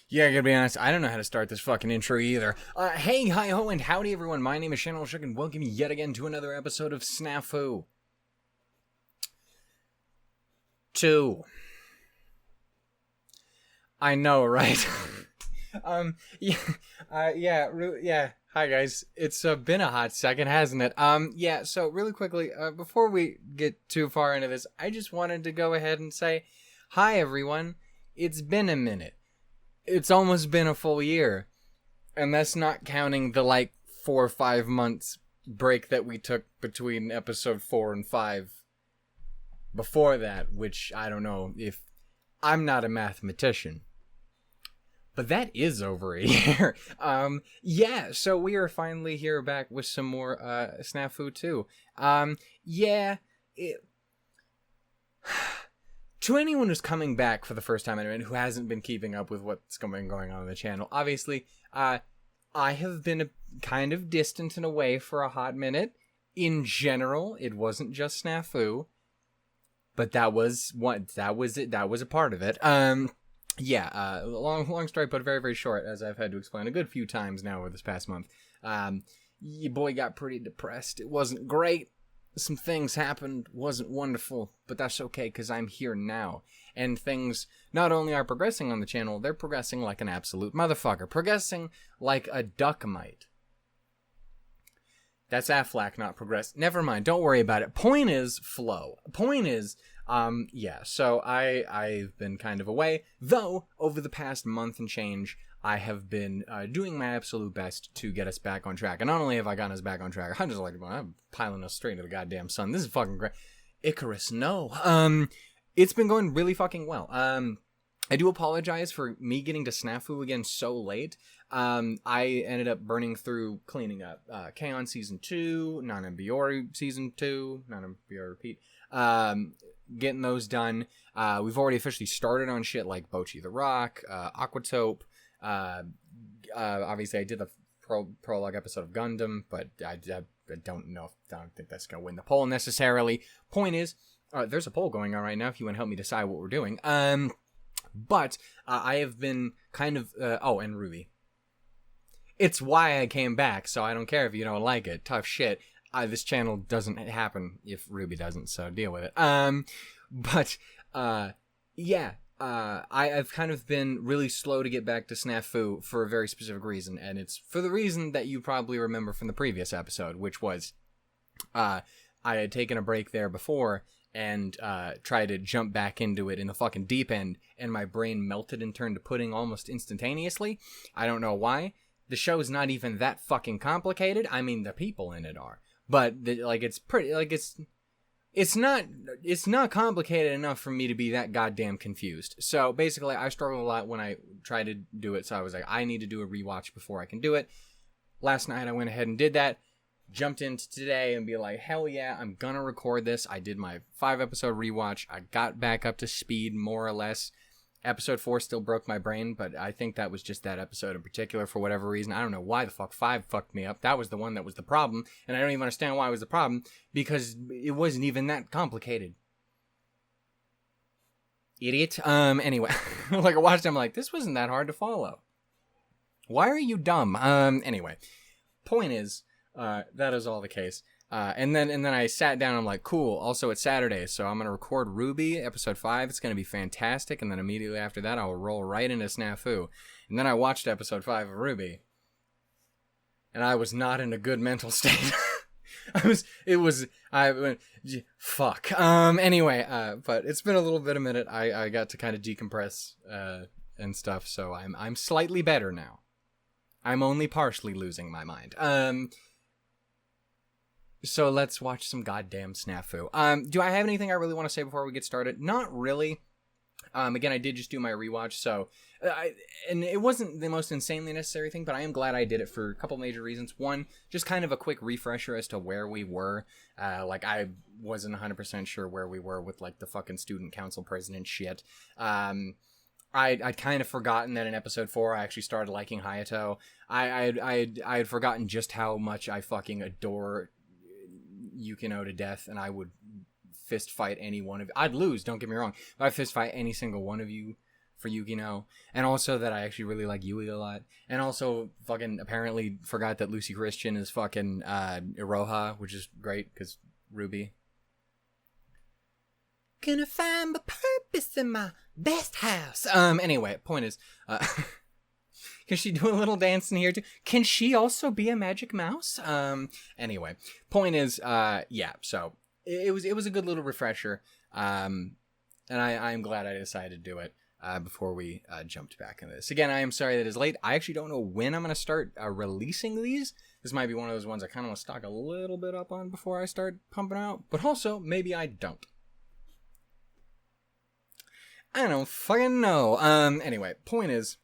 Yeah, I gotta be honest, I don't know how to start this fucking intro either. Hey, hi ho, and howdy everyone, my name is Channel Shook, and welcome yet again to another episode of SNAFU TOO. I know, right? Yeah, hi guys. It's been a hot second, hasn't it? So really quickly, before we get too far into this, I just wanted to go ahead and say, hi everyone, it's been a minute. It's almost been a full year. And that's not counting the, 4 or 5 months break that we took between episode 4 and 5 before that, which I don't know if... I'm not a mathematician. But that is over a year. So we are finally here back with some more SNAFU TOO. To anyone who's coming back for the first time and who hasn't been keeping up with what's going on the channel, obviously, I have been kind of distant and away for a hot minute. In general, it wasn't just SNAFU, but that was it. That was a part of it. Long story, but very, very short, as I've had to explain a good few times now over this past month. Your boy got pretty depressed. It wasn't great. Some things happened, wasn't wonderful, but that's okay because I'm here now. And things not only are progressing on the channel, they're progressing like an absolute motherfucker. Progressing like a duck might. That's Aflac, not progress. Never mind, don't worry about it. Point is, flow. Point is, so I've been kind of away, though over the past month and change, I have been doing my absolute best to get us back on track. And not only have I gotten us back on track, I'm piling us straight into the goddamn sun. This is fucking great. Icarus, no. It's been going really fucking well. I do apologize for me getting to SNAFU again so late. I ended up burning through cleaning up K-On! Season 2, Nana Biori Season 2, Nana Biori Repeat, getting those done. We've already officially started on shit like Bochi the Rock, Aquatope. Obviously I did the prologue episode of Gundam, but I don't think that's gonna win the poll necessarily. Point is, there's a poll going on right now if you want to help me decide what we're doing. But I have been kind of and Ruby. It's why I came back, so I don't care if you don't like it. Tough shit. This channel doesn't happen if Ruby doesn't, so deal with it. I've kind of been really slow to get back to SNAFU for a very specific reason, and it's for the reason that you probably remember from the previous episode, which was I had taken a break there before and tried to jump back into it in the fucking deep end, and my brain melted and turned to pudding almost instantaneously. I don't know why. The show's not even that fucking complicated. I mean, the people in it are. But, it's not complicated enough for me to be that goddamn confused. So, basically, I struggle a lot when I try to do it, so I was like, I need to do a rewatch before I can do it. Last night, I went ahead and did that. Jumped into today and be like, hell yeah, I'm gonna record this. I did my 5-episode rewatch. I got back up to speed, more or less. Episode 4 still broke my brain, but I think that was just that episode in particular for whatever reason. I don't know why the fuck 5 fucked me up. That was the one that was the problem, and I don't even understand why it was the problem, because it wasn't even that complicated. Idiot. Anyway. I watched it, I'm like, this wasn't that hard to follow. Why are you dumb? Anyway. Point is, that is all the case. And then I sat down, I'm like, cool, also it's Saturday, so I'm going to record Ruby, episode 5, it's going to be fantastic, and then immediately after that, I'll roll right into SNAFU. And then I watched episode 5 of Ruby, and I was not in a good mental state. I went, fuck. Anyway, but it's been a little bit a minute, I got to kind of decompress, and stuff, so I'm slightly better now. I'm only partially losing my mind. So let's watch some goddamn SNAFU. Do I have anything I really want to say before we get started? Not really. Again, I did just do my rewatch, so... and it wasn't the most insanely necessary thing, but I am glad I did it for a couple major reasons. One, just kind of a quick refresher as to where we were. I wasn't 100% sure where we were with, the fucking student council president shit. I'd kind of forgotten that in episode 4 I actually started liking Hayato. I had forgotten just how much I fucking adore Yukino to death, and I would fist fight any one of you. I'd lose, don't get me wrong, but I'd fist fight any single one of you for Yukino, and also that I actually really like Yui a lot, and also fucking apparently forgot that Lucy Christian is fucking Iroha, which is great because Ruby. Gonna find my purpose in my best house. Anyway, point is, can she do a little dance in here too? Can she also be a magic mouse? Anyway, point is, yeah. So it was a good little refresher. And I'm glad I decided to do it before we jumped back into this. Again, I am sorry that it's late. I actually don't know when I'm going to start releasing these. This might be one of those ones I kind of want to stock a little bit up on before I start pumping out. But also, maybe I don't. I don't fucking know. Anyway, point is,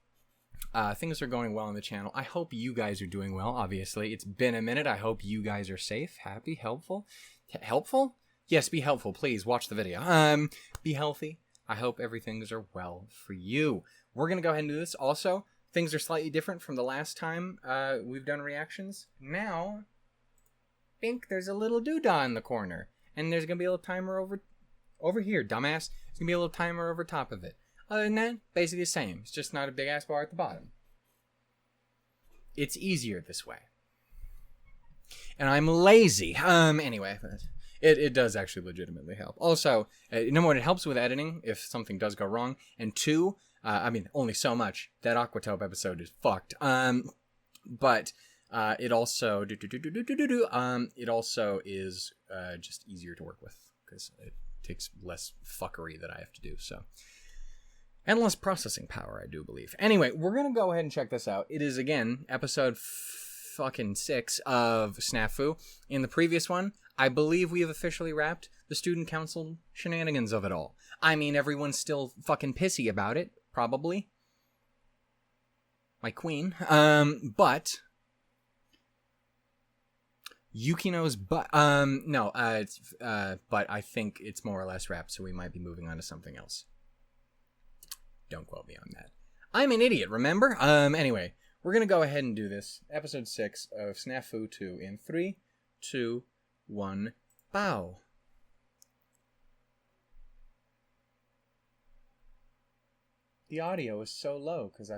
things are going well on the channel. I hope you guys are doing well, obviously. It's been a minute. I hope you guys are safe, happy, helpful. Helpful? Yes, be helpful. Please watch the video. Be healthy. I hope everything's are well for you. We're going to go ahead and do this. Also, things are slightly different from the last time we've done reactions. Now, think there's a little doodah in the corner. And there's going to be a little timer over here, dumbass. There's going to be a little timer over top of it. Other than that, basically the same. It's just not a big ass bar at the bottom. It's easier this way. And I'm lazy. Anyway, it does actually legitimately help. Also, number one, it helps with editing if something does go wrong. And two, I mean, only so much. That Aquatope episode is fucked. But it also it also is just easier to work with because it takes less fuckery that I have to do. So, and less processing power, I do believe. Anyway, we're gonna go ahead and check this out. It is again episode fucking 6 of SNAFU. In the previous one, I believe we have officially wrapped the student council shenanigans of it all. I mean, everyone's still fucking pissy about it, probably. My queen. But Yukino's but I think it's more or less wrapped, so we might be moving on to something else. Don't quote me on that. I'm an idiot, remember? Anyway, we're gonna go ahead and do this. Episode 6 of SNAFU 2 in 3, 2, 1, bow. The audio is so low because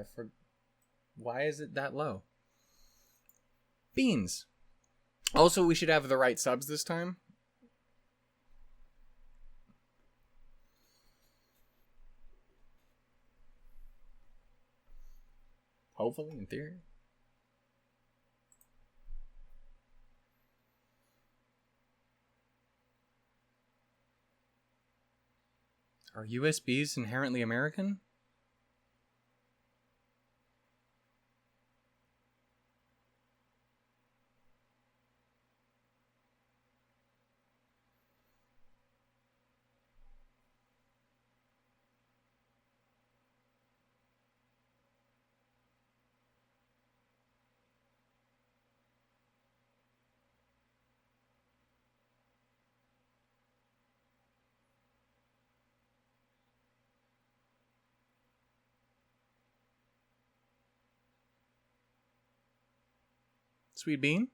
why is it that low? Beans. Also, we should have the right subs this time. Hopefully, in theory. Are USBs inherently American? Sweet Bean?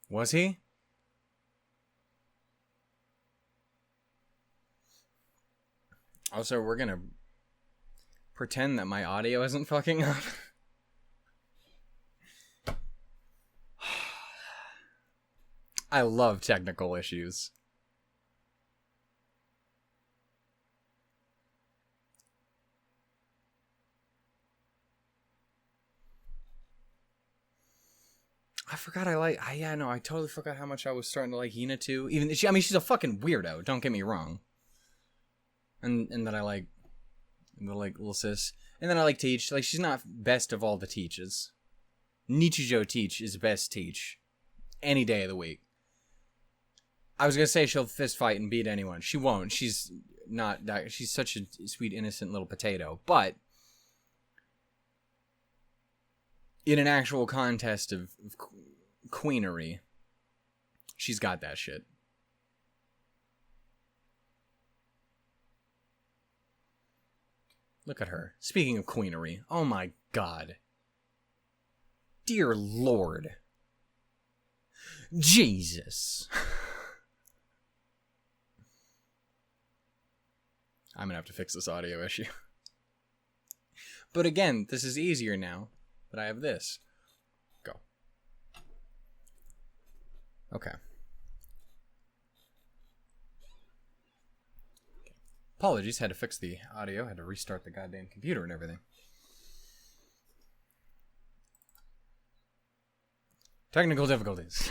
Was he? Also, we're gonna pretend that my audio isn't fucking up. I love technical issues. I forgot I totally forgot how much I was starting to like Hina too. She's a fucking weirdo, don't get me wrong. And that I like the little sis. And then I like Teach. Like, she's not best of all the Teaches. Nichijou Teach is best Teach. Any day of the week. I was gonna say she'll fist fight and beat anyone. She won't. She's not that. She's such a sweet, innocent little potato. But in an actual contest of queenery, she's got that shit. Look at her. Speaking of queenery, oh my god. Dear Lord. Jesus. I'm gonna have to fix this audio issue. But again, this is easier now that I have this. Go. Okay. Apologies, had to fix the audio, had to restart the goddamn computer and everything. Technical difficulties.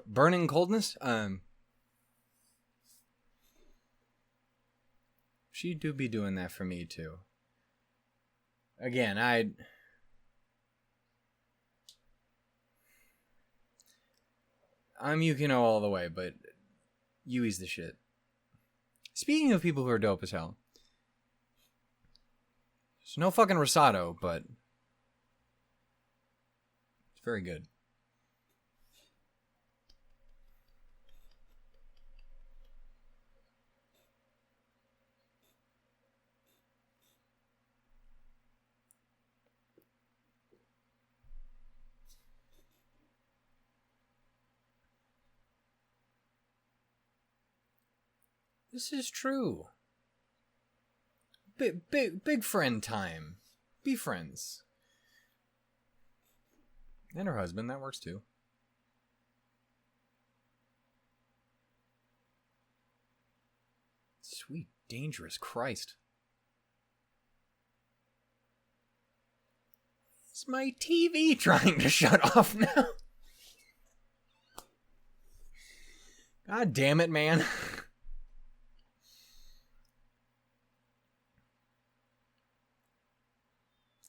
Burning coldness? She do be doing that for me too. Again, I'm Yukino all the way, but Yui's the shit. Speaking of people who are dope as hell, there's no fucking Rosado, but it's very good. This is true. Big friend time. Be friends. And her husband, that works too. Sweet, dangerous Christ. Is my TV trying to shut off now? God damn it, man.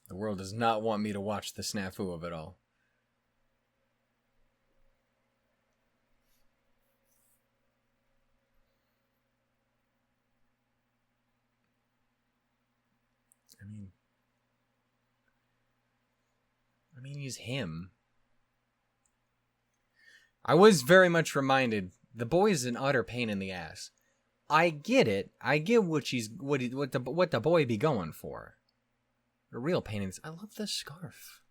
The world does not want me to watch the SNAFU of it all. I mean, he's him. I was very much reminded, the boy's an utter pain in the ass. I get it. I get what the boy be going for. A real pain in the ass. I love this scarf.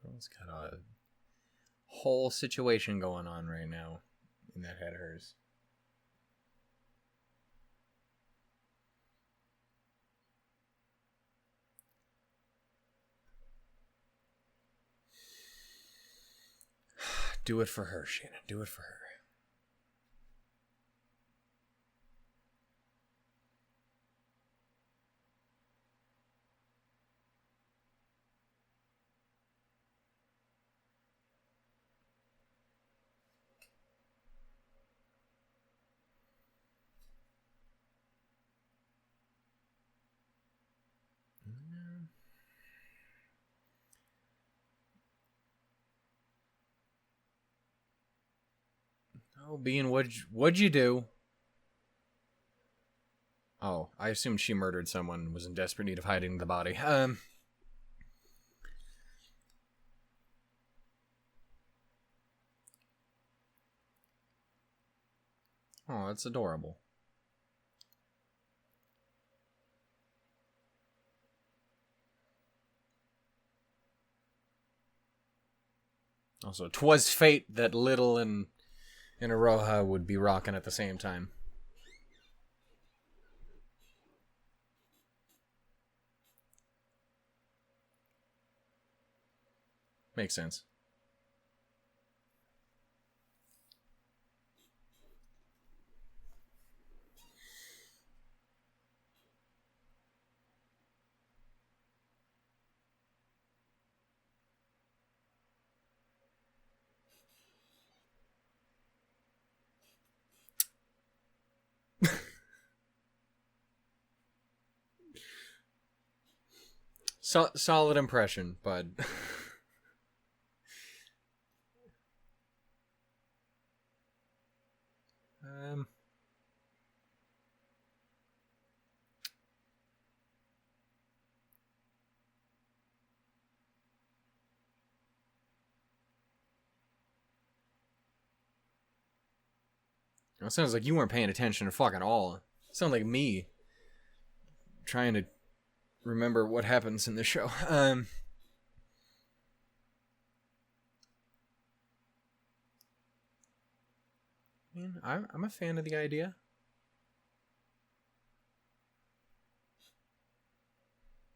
Girl's got a whole situation going on right now in that head of hers. Do it for her, Shannon. Do it for her. Oh, Bean, what'd you do? Oh, I assumed she murdered someone and was in desperate need of hiding the body. Oh, that's adorable. Also, 'twas fate that Little and Aroha would be rocking at the same time. Makes sense. Solid impression, bud. It sounds like you weren't paying attention to fucking all. It sounds like me trying to remember what happens in the show. I mean, I'm a fan of the idea.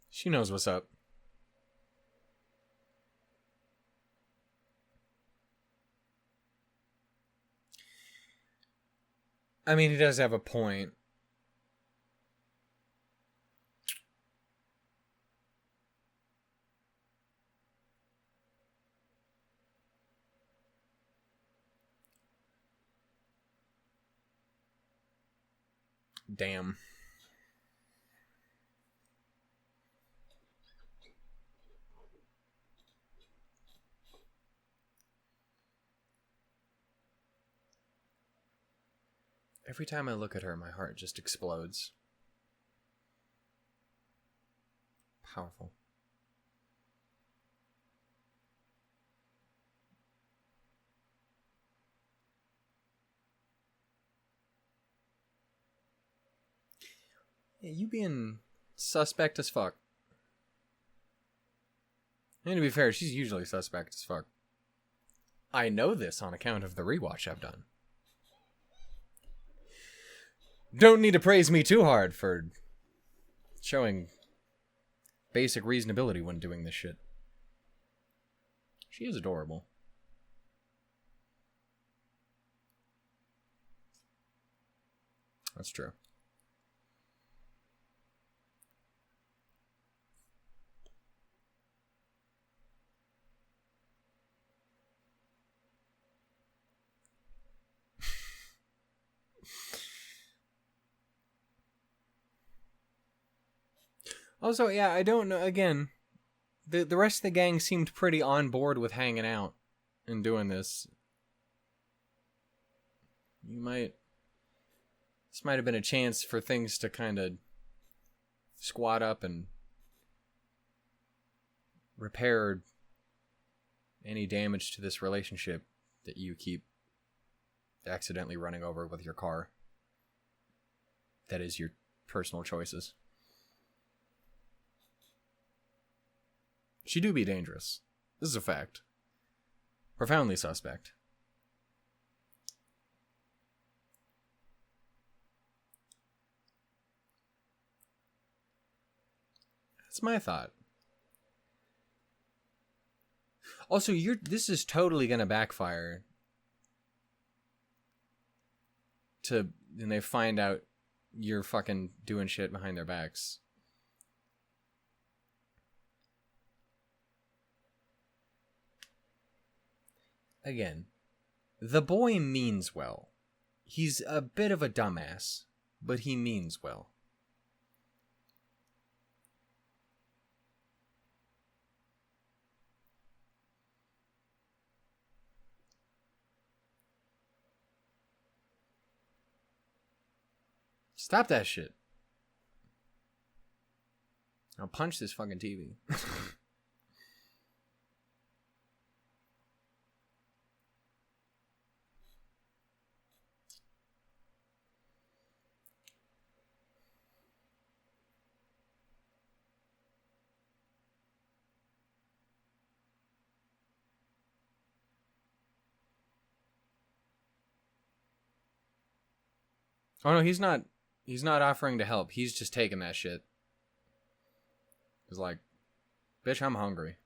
She knows what's up. I mean, he does have a point. Damn. Every time I look at her, my heart just explodes. Powerful. Yeah, you being suspect as fuck. And to be fair, she's usually suspect as fuck. I know this on account of the rewatch I've done. Don't need to praise me too hard for showing basic reasonability when doing this shit. She is adorable. That's true. Also, yeah, I don't know. Again, the rest of the gang seemed pretty on board with hanging out and doing this. This might have been a chance for things to kind of squat up and repair any damage to this relationship that you keep accidentally running over with your car. That is your personal choices. She do be dangerous. This is a fact. Profoundly suspect. That's my thought. Also, this is totally gonna backfire. And they find out you're fucking doing shit behind their backs. Again, the boy means well. He's a bit of a dumbass, but he means well. Stop that shit. I'll punch this fucking TV. Oh no, he's not offering to help. He's just taking that shit. He's like, bitch, I'm hungry.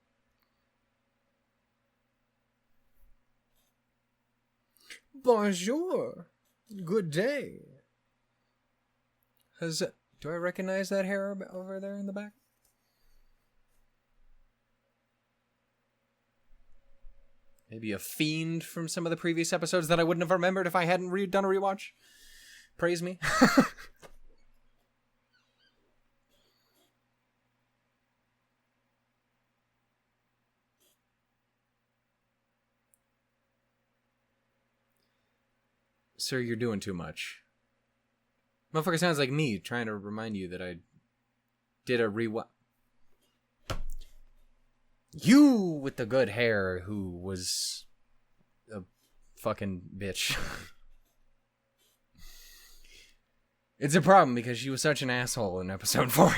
Bonjour. Good day. Do I recognize that hair over there in the back? Maybe a fiend from some of the previous episodes that I wouldn't have remembered if I hadn't done a rewatch. Praise me. Sir, you're doing too much. Motherfucker sounds like me trying to remind you that I did a rewatch. You with the good hair who was a fucking bitch. It's a problem because she was such an asshole in episode 4.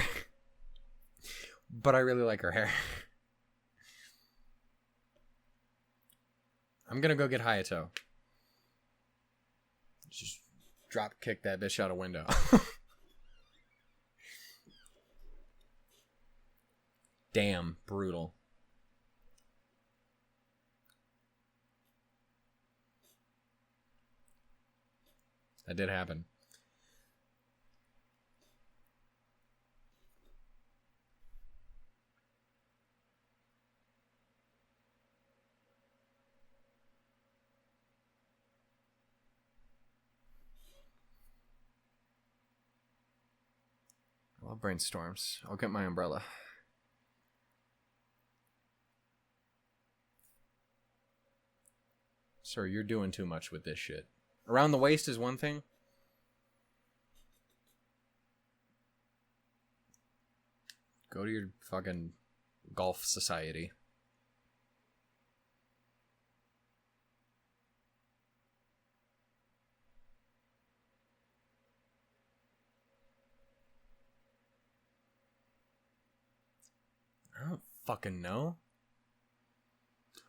But I really like her hair. I'm gonna go get Hayato. Just drop kick that bitch out a window. Damn, brutal. That did happen. I love brainstorms. I'll get my umbrella. Sir, you're doing too much with this shit. Around the waist is one thing. Go to your fucking golf society. I don't fucking know.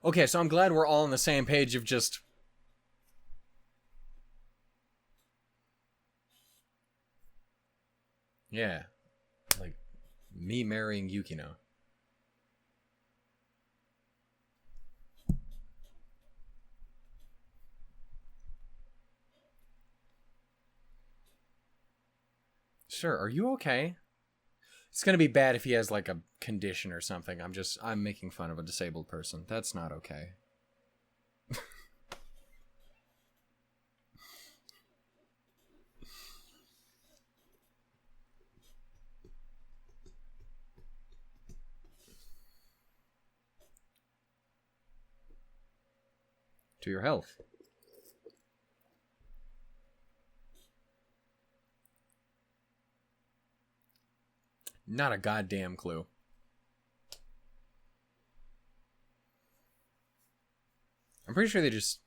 Okay, so I'm glad we're all on the same page of just... Yeah. Like, me marrying Yukino. Sir, are you okay? It's gonna be bad if he has, like, a condition or something. I'm making fun of a disabled person. That's not okay. To your health. Not a goddamn clue. I'm pretty sure they just...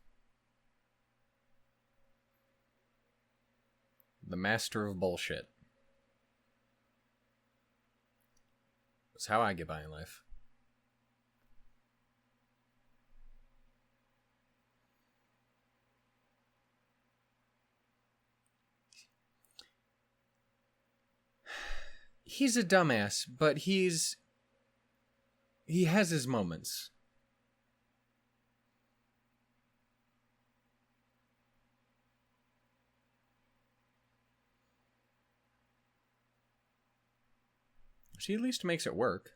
The master of bullshit. That's how I get by in life. He's a dumbass, but he has his moments. She at least makes it work.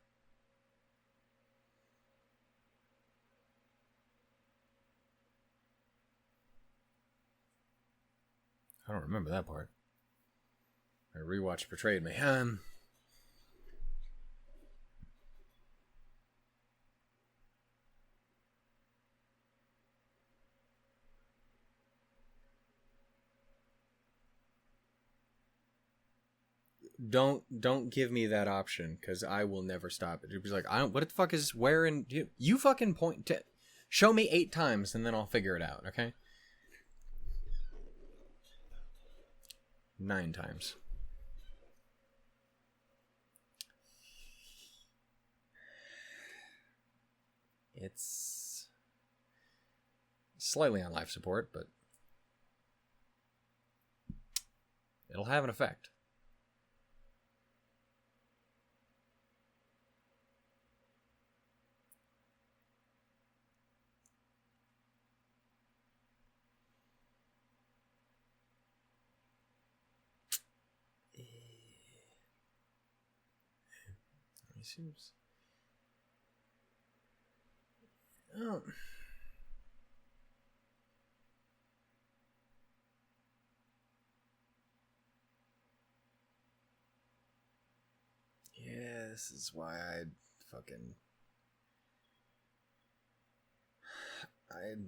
I don't remember that part. My rewatch betrayed me. Don't give me that option, because I will never stop it. It'd be like, what the fuck is where in you fucking point to show me 8 times and then I'll figure it out, okay? 9 times. It's slightly on life support, but it'll have an effect. He seems... Oh... Yeah, this is why I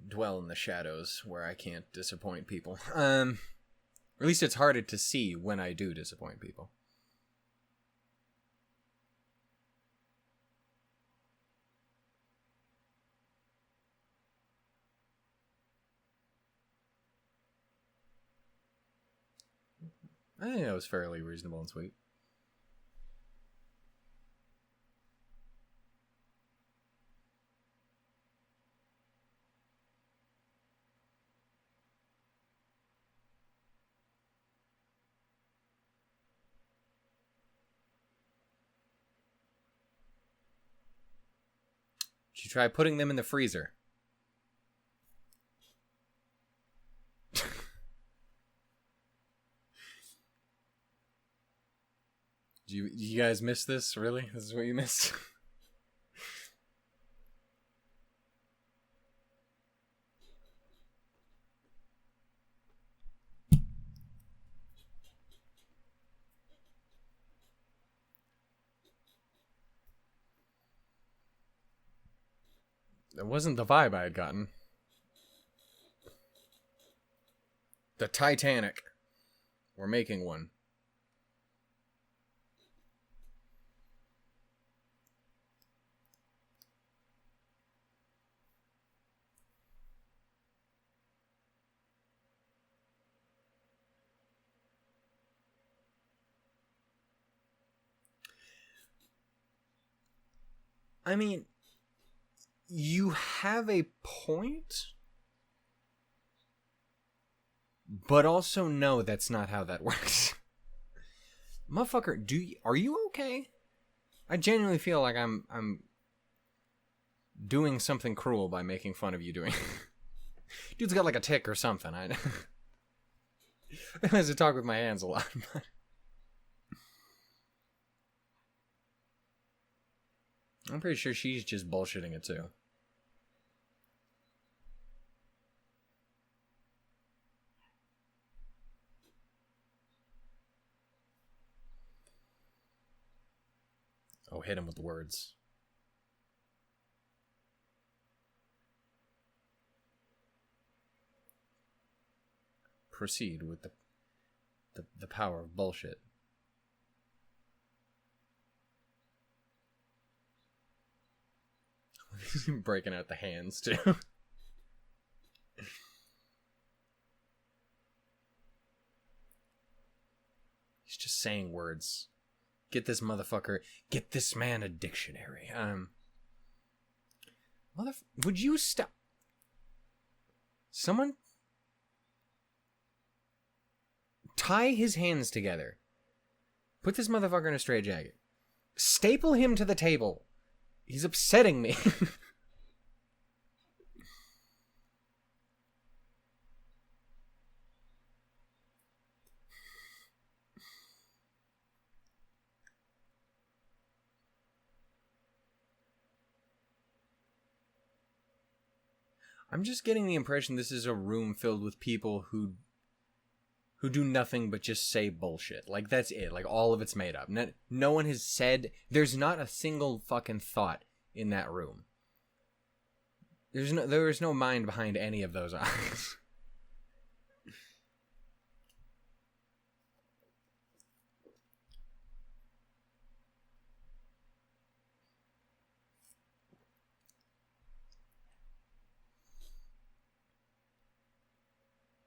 dwell in the shadows where I can't disappoint people. Or at least it's harder to see when I do disappoint people. I think that was fairly reasonable and sweet. Should you try putting them in the freezer? You guys miss this? Really? This is what you missed? That wasn't the vibe I had gotten. The Titanic. We're making one. I mean, you have a point, but also no, that's not how that works. Motherfucker, are you okay? I genuinely feel like I'm doing something cruel by making fun of you doing. Dude's got like a tick or something. I realize I talk with my hands a lot. But... I'm pretty sure she's just bullshitting it too. Oh, hit him with the words. Proceed with the power of bullshit. He's breaking out the hands too. He's just saying words. Get this motherfucker. Get this man a dictionary. Would you stop? Someone tie his hands together. Put this motherfucker in a straitjacket. Staple him to the table. He's upsetting me. I'm just getting the impression this is a room filled with people who do nothing but just say bullshit. Like, that's it. Like, all of it's made up. No one has said... There's not a single fucking thought in that room. There is no mind behind any of those eyes.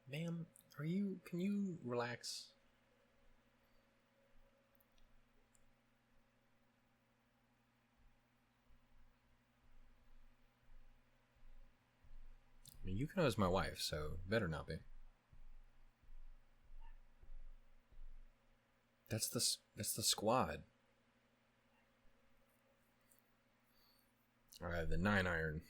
Ma'am, can you relax? I mean, Yukino is my wife, so better not be. That's the squad. Alright, the 9-iron.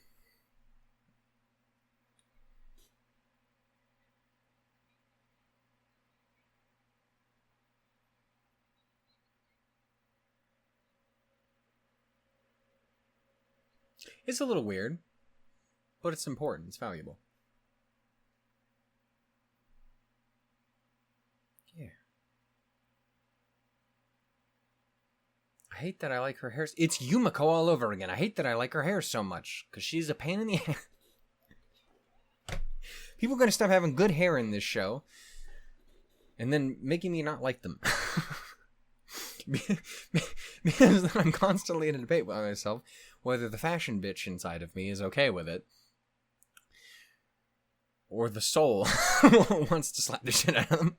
It's a little weird, but it's important. It's valuable. Yeah. I hate that I like her hair. It's Yumiko all over again. I hate that I like her hair so much, because she's a pain in the ass. People are going to stop having good hair in this show, and then making me not like them. Because then I'm constantly in a debate with myself whether the fashion bitch inside of me is okay with it, or the soul wants to slap the shit out of them.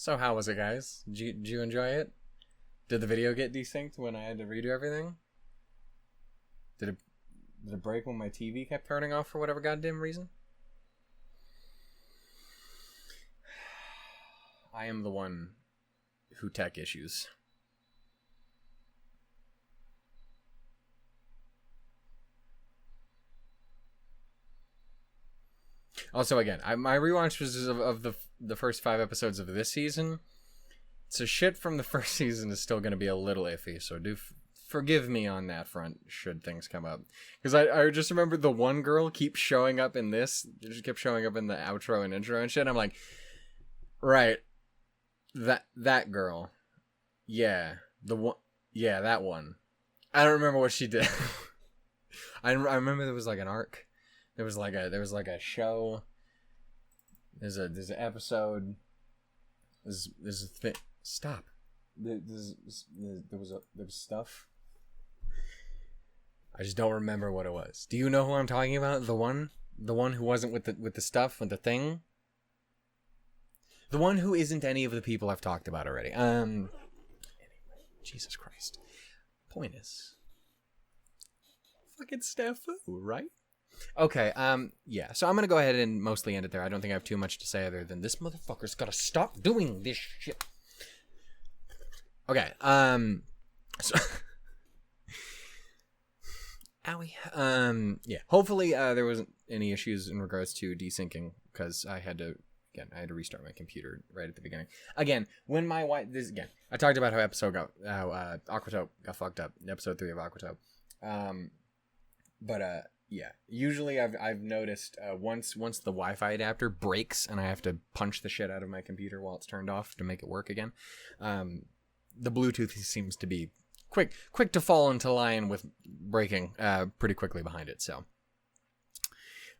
So how was it, guys? Did you enjoy it? Did the video get desynced when I had to redo everything? Did it break when my TV kept turning off for whatever goddamn reason? I am the one who tech issues. Also, again, my rewatch was of the first 5 episodes of this season. So shit from the first season is still going to be a little iffy. So forgive me on that front should things come up. Because I just remember the one girl keeps showing up in this. She kept showing up in the outro and intro and shit. I'm like, right, that girl, yeah, that one. I don't remember what she did. I remember there was like an arc. There was like a show. There's an episode. There's a thing. Stop. There was stuff. I just don't remember what it was. Do you know who I'm talking about? The one who wasn't with the stuff, with the thing. The one who isn't any of the people I've talked about already. Anyway, Jesus Christ. Point is, fucking SNAFU, right? Okay, yeah, so I'm gonna go ahead and mostly end it there. I don't think I have too much to say other than this motherfucker's gotta stop doing this shit. Okay, so... Owie. Yeah, hopefully, there wasn't any issues in regards to desyncing, because I had to restart my computer right at the beginning. Again, when my wife... I talked about how Aquatope got fucked up, episode 3 of Aquatope. Yeah, usually I've noticed once the Wi-Fi adapter breaks and I have to punch the shit out of my computer while it's turned off to make it work again, the Bluetooth seems to be quick to fall into line with breaking pretty quickly behind it. So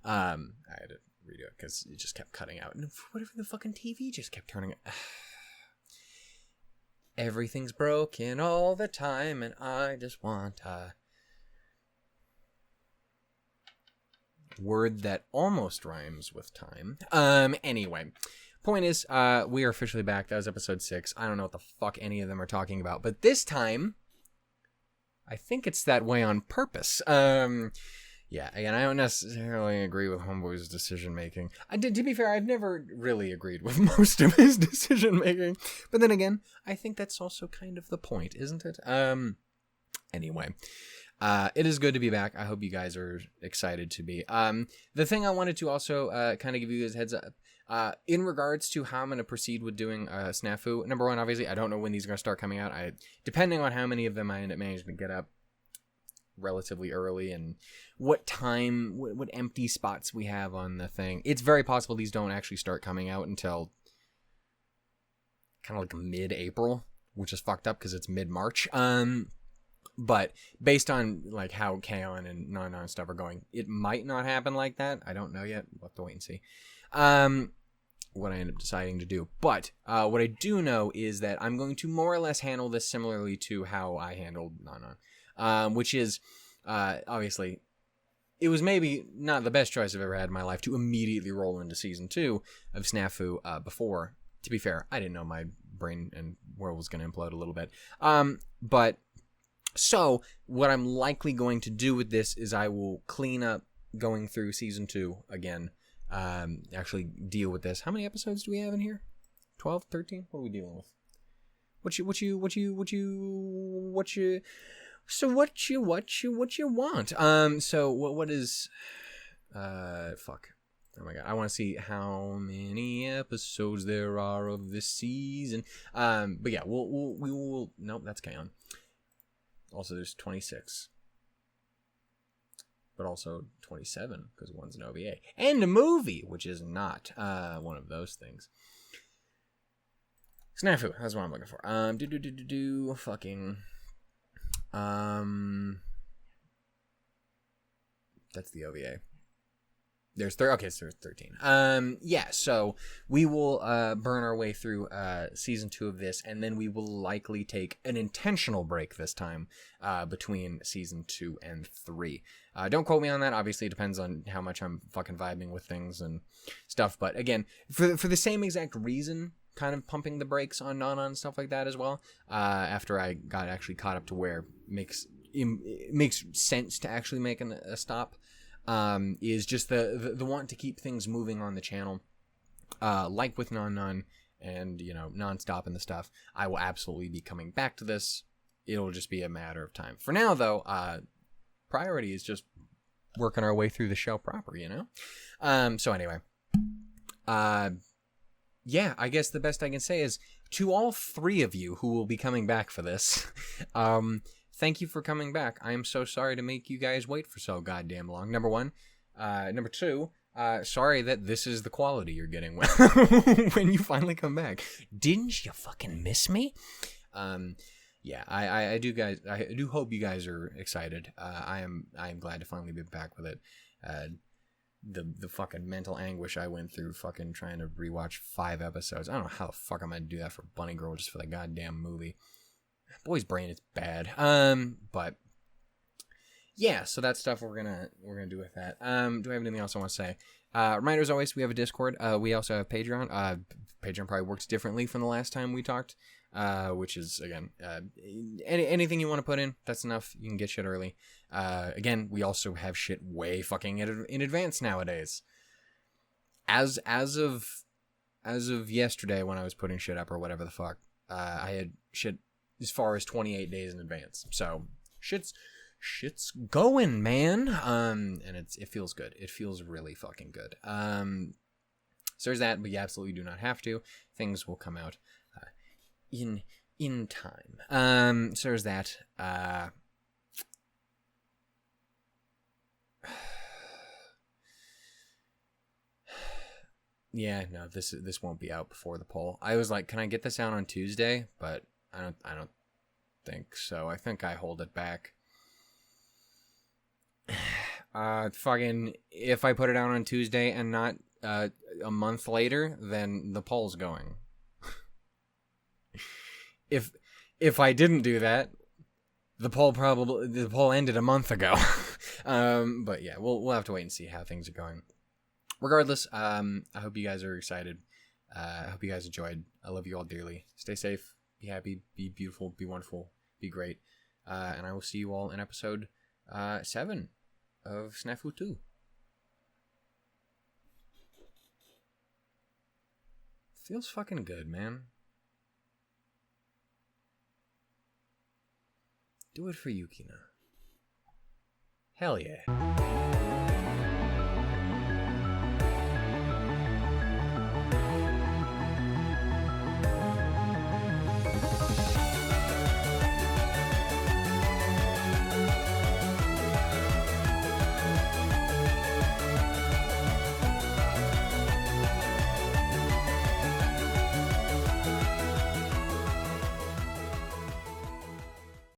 I had to redo it because it just kept cutting out. And whatever, the fucking TV just kept turning. Everything's broken all the time, and I just want a word that almost rhymes with time. Anyway, point is, we are officially back. That was episode 6. I don't know what the fuck any of them are talking about, but this time, I think it's that way on purpose. Yeah, again, I don't necessarily agree with Homeboy's decision making. To be fair, I've never really agreed with most of his decision making, but then again, I think that's also kind of the point, isn't it? Anyway. It is good to be back. I hope you guys are excited to be. The thing I wanted to also kind of give you guys a heads up, in regards to how I'm going to proceed with doing SNAFU. Number one, obviously, I don't know when these are going to start coming out. Depending on how many of them I end up managing to get up relatively early and what time, what empty spots we have on the thing. It's very possible these don't actually start coming out until kind of like mid-April, which is fucked up because it's mid-March. But based on like how Kaon and Non stuff are going, it might not happen like that. I don't know yet. We'll have to wait and see what I end up deciding to do. But what I do know is that I'm going to more or less handle this similarly to how I handled Non, which is obviously it was maybe not the best choice I've ever had in my life to immediately roll into season 2 of SNAFU before. To be fair, I didn't know my brain and world was going to implode a little bit. But so, what I'm likely going to do with this is I will clean up going through season 2 again. Actually deal with this. How many episodes do we have in here? 12, 13? What are we dealing with? What you want? So what is, fuck. Oh my god, I want to see how many episodes there are of this season. But yeah, we will, nope, that's Kaon. Also, there's 26. But also 27, because one's an OVA. And a movie, which is not one of those things. SNAFU, that's what I'm looking for. Fucking... That's the OVA. There's 13. Yeah, so we will burn our way through season 2 of this, and then we will likely take an intentional break this time between season 2 and 3. Don't quote me on that. Obviously, it depends on how much I'm fucking vibing with things and stuff. But again, for the same exact reason kind of pumping the brakes on Nana and stuff like that as well. After I got actually caught up to where it makes sense to actually make a stop. Is just the want to keep things moving on the channel. Like with Non and, you know, non-stop and the stuff. I will absolutely be coming back to this. It'll just be a matter of time. For now, though, priority is just working our way through the show proper, you know? So anyway. Yeah, I guess the best I can say is to all three of you who will be coming back for this, thank you for coming back. I am so sorry to make you guys wait for so goddamn long. Number one. Number two, sorry that this is the quality you're getting when you finally come back. Didn't you fucking miss me? Yeah, I do hope you guys are excited. I am glad to finally be back with it. The fucking mental anguish I went through fucking trying to rewatch 5 episodes. I don't know how the fuck I'm gonna do that for Bunny Girl just for the goddamn movie. Boy's brain is bad. But yeah, so that's stuff we're gonna do with that. Do I have anything else I want to say? Reminder, as always, we have a Discord. We also have Patreon. Patreon probably works differently from the last time we talked. Which is, again, anything you want to put in, that's enough. You can get shit early. Again, we also have shit way fucking in advance nowadays. As of yesterday when I was putting shit up or whatever the fuck, I had shit as far as 28 days in advance. So shit's going, man. And it feels good. It feels really fucking good. So there's that, but you absolutely do not have to. Things will come out in time. So there's that. Yeah, no, this won't be out before the poll. I was like, can I get this out on Tuesday? But I don't think so. I think I hold it back. Fucking, if I put it out on Tuesday and not a month later, then the poll's going. If I didn't do that, the poll ended a month ago. But yeah, we'll have to wait and see how things are going. Regardless, I hope you guys are excited. I hope you guys enjoyed. I love you all dearly. Stay safe, be happy, be beautiful, be wonderful, be great. And I will see you all in episode 7 of SNAFU 2. Feels fucking good, man. Do it for Yukino. Hell yeah.